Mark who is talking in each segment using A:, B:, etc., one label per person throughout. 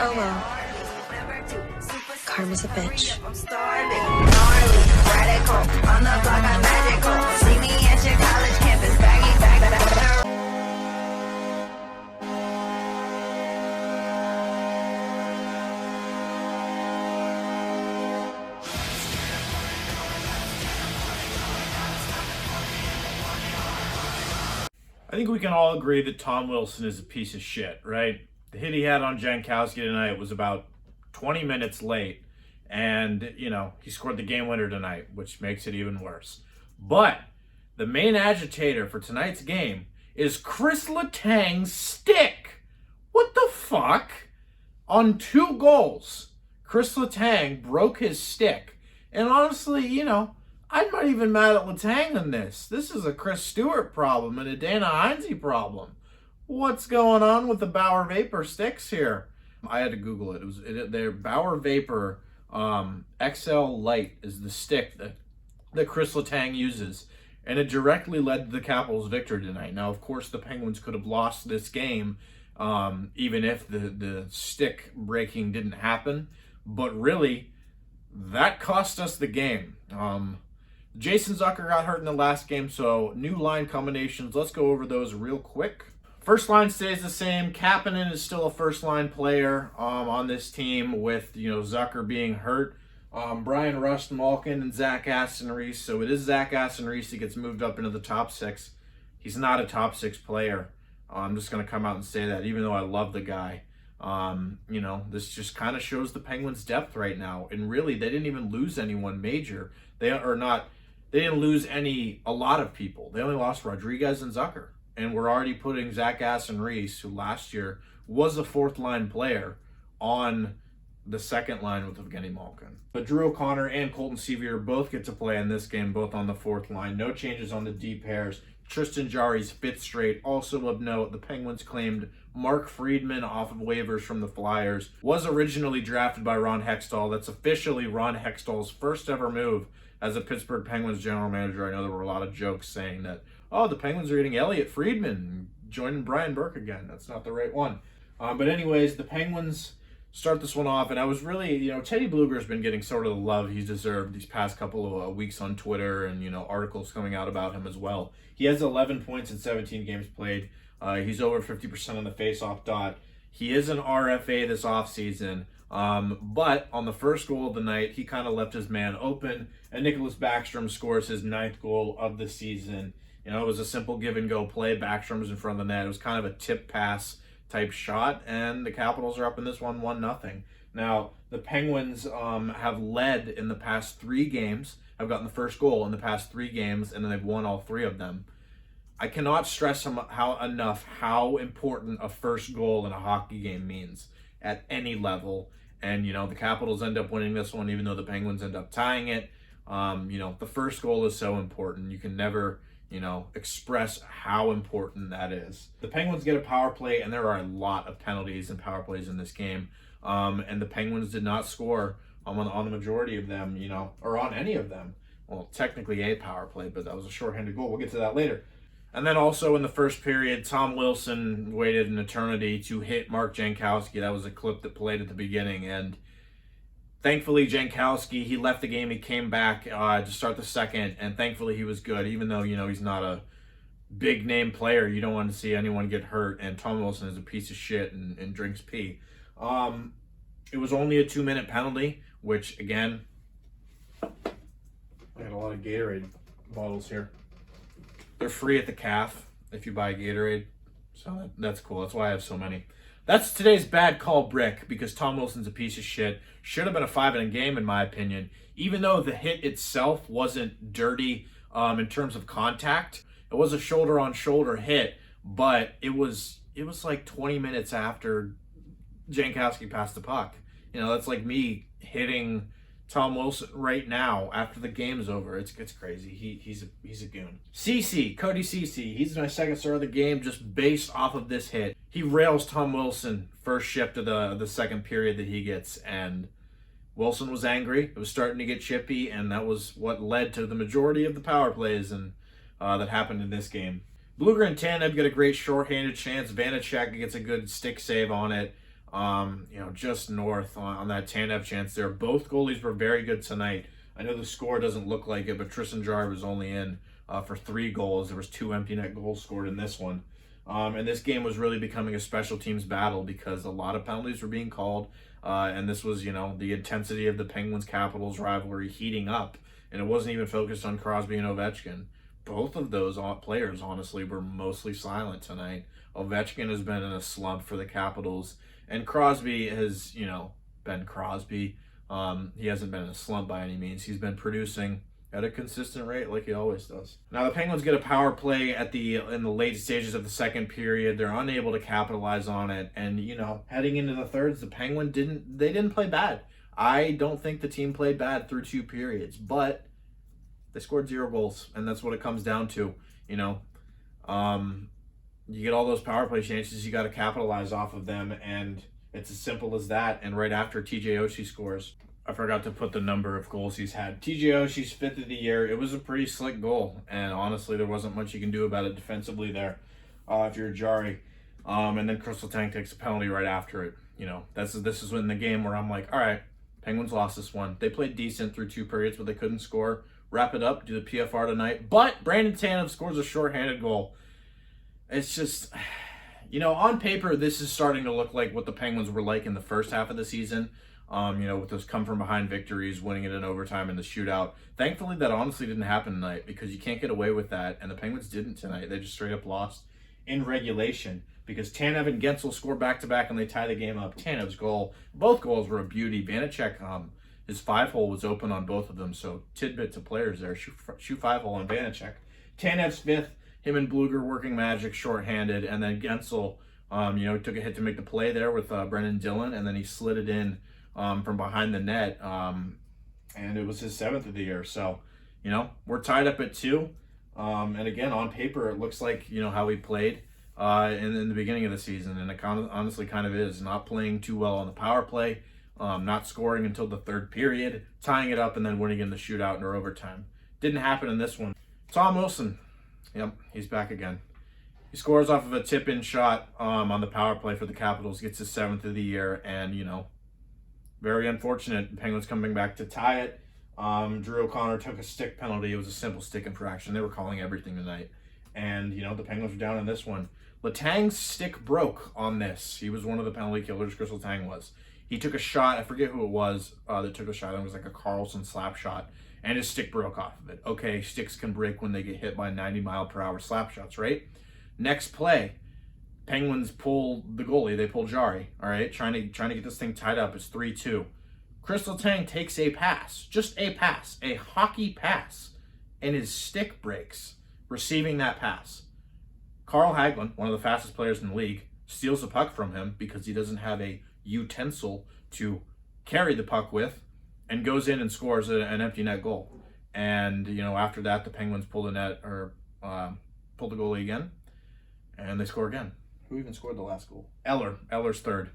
A: Oh well. Karma's a bitch.
B: I think we can all agree that Tom Wilson is a piece of shit, right? The hit he had on Jankowski tonight was about 20 minutes late, and, he scored the game winner tonight, which makes it even worse. But the main agitator for tonight's game is Chris Letang's stick. What the fuck? On 2 goals, Chris Letang broke his stick. And honestly, I'm not even mad at Letang on this. This is a Chris Stewart problem and a Dana Heinze problem. What's going on with the Bauer Vapor sticks here? I had to Google it. Their Bauer Vapor XL Light is the stick that Chris Letang uses. And it directly led to the Capitals' victory tonight. Now, of course, the Penguins could have lost this game even if the stick breaking didn't happen. But really, that cost us the game. Jason Zucker got hurt in the last game, so new line combinations. Let's go over those real quick. First line stays the same. Kapanen is still a first-line player on this team with, Zucker being hurt. Brian Rust, Malkin, and Zach Aston-Reese. So it is Zach Aston-Reese that gets moved up into the top 6. He's not a top 6 player. I'm just going to come out and say that, even though I love the guy. This just kind of shows the Penguins' depth right now. And really, they didn't even lose anyone major. They didn't lose a lot of people. They only lost Rodrigues and Zucker. And we're already putting Zach Aston-Reese, who last year was a 4th-line player, on the 2nd line with Evgeny Malkin. But Drew O'Connor and Colton Sevier both get to play in this game, both on the 4th line. No changes on the D pairs. Tristan Jarry's 5th straight. Also of note, the Penguins claimed Mark Friedman off of waivers from the Flyers. Was originally drafted by Ron Hextall. That's officially Ron Hextall's first ever move as a Pittsburgh Penguins general manager. I know there were a lot of jokes saying that, the Penguins are getting Elliot Friedman, joining Brian Burke again. That's not the right one. But anyways, the Penguins start this one off, and I was really, Teddy Blueger's been getting sort of the love he's deserved these past couple of weeks on Twitter, and, articles coming out about him as well. He has 11 points in 17 games played. He's over 50% on the face-off dot. He is an RFA this offseason, but on the first goal of the night, he kind of left his man open, and Nicholas Backstrom scores his 9th goal of the season. It was a simple give-and-go play. Backstrom was in front of the net. It was kind of a tip pass type shot, and the Capitals are up in this one 1-0. Now, the Penguins have led in the past 3 games, have gotten the first goal in the past 3 games, and then they've won all 3 of them. I cannot stress enough how important a first goal in a hockey game means at any level. And, the Capitals end up winning this one, even though the Penguins end up tying it. The first goal is so important. You can never, express how important that is. The Penguins get a power play, and there are a lot of penalties and power plays in this game. And the Penguins did not score on the majority of them, or on any of them. Well, technically a power play, but that was a shorthanded goal. We'll get to that later. And then also in the first period, Tom Wilson waited an eternity to hit Mark Jankowski. That was a clip that played at the beginning. And thankfully, Jankowski, he left the game. He came back to start the second. And thankfully, he was good. Even though, he's not a big-name player, you don't want to see anyone get hurt. And Tom Wilson is a piece of shit and drinks pee. It was only a 2-minute penalty, which, again, I got a lot of Gatorade bottles here. They're free at the calf if you buy Gatorade, so that's cool. That's why I have so many. That's today's bad call, Brick, because Tom Wilson's a piece of shit. Should have been a 5-inning game, in my opinion. Even though the hit itself wasn't dirty in terms of contact, it was a shoulder-on-shoulder hit, but it was like 20 minutes after Jankowski passed the puck. That's like me hitting Tom Wilson right now after the game's over. It's crazy. He's a goon. Cody Ceci, he's my second star of the game just based off of this hit. He rails Tom Wilson first shift of the second period that he gets, and Wilson was angry. It was starting to get chippy, and that was what led to the majority of the power plays and that happened in this game. Blueger and Tanev get a great shorthanded chance. Vanacek gets a good stick save on it. just north on that Tanev chance there. Both goalies were very good tonight. I know the score doesn't look like it, but Tristan Jarry was only in for 3 goals. There was 2 empty net goals scored in this one. And this game was really becoming a special teams battle because a lot of penalties were being called. And this was, the intensity of the Penguins-Capitals rivalry heating up. And it wasn't even focused on Crosby and Ovechkin. Both of those players, honestly, were mostly silent tonight. Ovechkin has been in a slump for the Capitals. And Crosby has, been Crosby. He hasn't been in a slump by any means. He's been producing at a consistent rate like he always does. Now the Penguins get a power play in the late stages of the second period. They're unable to capitalize on it. And, heading into the thirds, the Penguins didn't play bad. I don't think the team played bad through 2 periods, but they scored 0 goals, and that's what it comes down to. You get all those power play chances, you got to capitalize off of them, and it's as simple as that. And right after TJ Oshie scores, I forgot to put the number of goals he's had. TJ Oshie's 5th of the year. It was a pretty slick goal, and honestly, there wasn't much you can do about it defensively there if you're Jarry. And then Guentzel-Letang takes a penalty right after it. This is in the game where I'm like, all right, Penguins lost this one. They played decent through 2 periods, but they couldn't score. Wrap it up, do the PFR tonight. But Brandon Tanev scores a shorthanded goal. It's just, on paper, this is starting to look like what the Penguins were like in the first half of the season. With those come-from-behind victories, winning it in overtime in the shootout. Thankfully, that honestly didn't happen tonight because you can't get away with that, and the Penguins didn't tonight. They just straight up lost in regulation because Tanev and Guentzel score back-to-back, and they tie the game up. Tanev's goal, both goals were a beauty. Vanacek, his 5-hole was open on both of them, so tidbit to players there. Shoot 5-hole on Vanacek. Tanev's 5th, him and Blueger working magic shorthanded, and then Guentzel, took a hit to make the play there with Brendan Dillon, and then he slid it in from behind the net, and it was his 7th of the year. So, we're tied up at 2, and again, on paper, it looks like, how we played in the beginning of the season, and it honestly kind of is. Not playing too well on the power play, not scoring until the 3rd period, tying it up, and then winning in the shootout or overtime. Didn't happen in this one. Tom Wilson, yep, he's back again. He scores off of a tip-in shot on the power play for the Capitals, gets his 7th of the year, and, very unfortunate. The Penguins coming back to tie it. Drew O'Connor took a stick penalty. It was a simple stick infraction. They were calling everything tonight. And, the Penguins were down in this one. Letang's stick broke on this. He was one of the penalty killers, Letang was. He took a shot. I forget who it was that took a shot. It was like a Carlson slap shot. And his stick broke off of it. Okay, sticks can break when they get hit by 90-mile-per-hour slap shots, right? Next play. Penguins pull the goalie. They pull Jarry. All right, trying to get this thing tied up. It's 3-2. Letang takes a pass, just a pass, a hockey pass, and his stick breaks receiving that pass. Carl Hagelin, one of the fastest players in the league, steals the puck from him because he doesn't have a utensil to carry the puck with, and goes in and scores an empty net goal. And after that, the Penguins pull the goalie again, and they score again. Who even scored the last goal? Eller's 3rd.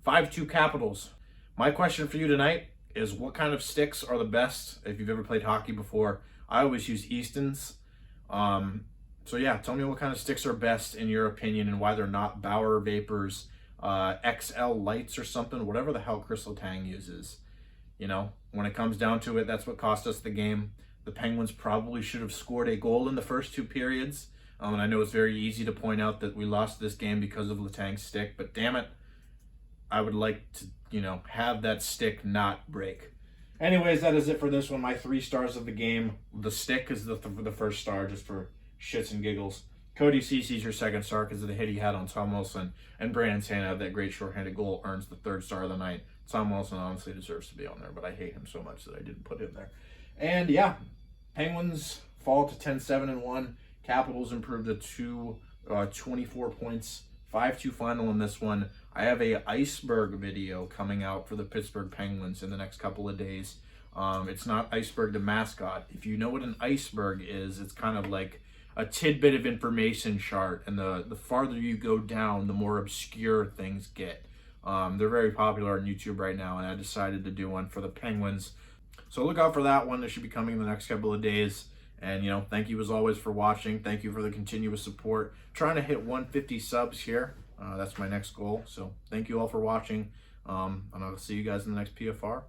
B: 5-2 Capitals. My question for you tonight is, what kind of sticks are the best if you've ever played hockey before? I always use Easton's. So yeah, tell me what kind of sticks are best in your opinion and why they're not Bauer Vapors, XL Lights or something, whatever the hell Letang uses. When it comes down to it, that's what cost us the game. The Penguins probably should have scored a goal in the first 2 periods. And I know it's very easy to point out that we lost this game because of Letang's stick, but damn it, I would like to, have that stick not break. Anyways, that is it for this one. My 3 stars of the game. The stick is the first star, just for shits and giggles. Cody Ceci's your 2nd star because of the hit he had on Tom Wilson. And Brandon Tanev, that great shorthanded goal, earns the 3rd star of the night. Tom Wilson honestly deserves to be on there, but I hate him so much that I didn't put him there. And yeah, Penguins fall to 10-7-1. Capitals improved to 24 points. 5-2 final in this one. I have a iceberg video coming out for the Pittsburgh Penguins in the next couple of days. It's not Iceberg the mascot. If you know what an iceberg is, it's kind of like a tidbit of information chart, and the farther you go down, the more obscure things get. They're very popular on YouTube right now, and I decided to do one for the Penguins. So look out for that one. It should be coming in the next couple of days. And, thank you as always for watching. Thank you for the continuous support. Trying to hit 150 subs here. That's my next goal. So thank you all for watching, and I'll see you guys in the next PFR.